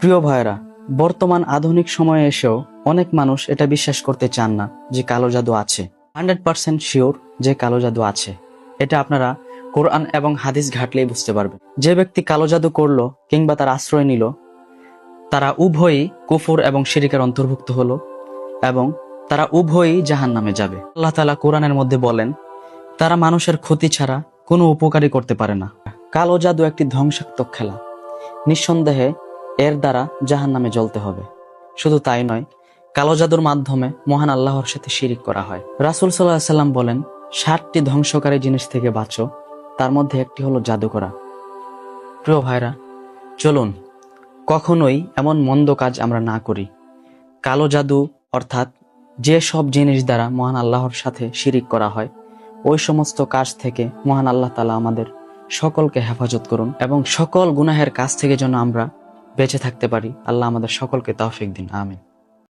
প্রিয় ভাইরা, বর্তমান আধুনিক সময়ে এসেও অনেক মানুষ এটা বিশ্বাস করতে চান না যে কালো জাদু আছে। 100% শিওর যে কালো জাদু আছে, এটা আপনারা কোরআন এবং হাদিস ঘাটলেই বুঝতে পারবেন। যে ব্যক্তি কালো জাদু করলো কিংবা তার আশ্রয় নিল, তারা উভয়ই কুফর এবং শিরিকের অন্তর্ভুক্ত হলো এবং তারা উভয়ই জাহান্নামে যাবে। আল্লাহ তাআলা কোরআনের মধ্যে বলেন, তারা মানুষের ক্ষতি ছাড়া কোনো উপকারই করতে পারে না। কালো জাদু একটি ধ্বংসাত্মক খেলা, নিঃসন্দেহে এর দ্বারা জাহান্নামে জ্বলতে হবে। শুধু তাই নয়, কালো জাদুর মাধ্যমে মহান আল্লাহর সাথে শিরিক করা হয়। রাসূল সাল্লাল্লাহু আলাইহি সাল্লাম বলেন, 7টি ধ্বংসকারী জিনিস থেকে বাঁচো, তার মধ্যে একটি হলো জাদু করা। প্রিয় ভাইরা, চলুন কখনোই এমন মন্দ কাজ আমরা না করি। কালো জাদু অর্থাৎ যে সব জিনিস দ্বারা মহান আল্লাহর সাথে শিরিক করা হয়, ওই সমস্ত কাজ থেকে মহান আল্লাহ তাআলা আমাদের সকলকে হেফাজত করুন এবং সকল গুনাহের কাজ থেকে যেন আমরা বেঁচে থাকতে পারি। আল্লাহ আমাদের সকলকে তৌফিক দিন। আমিন।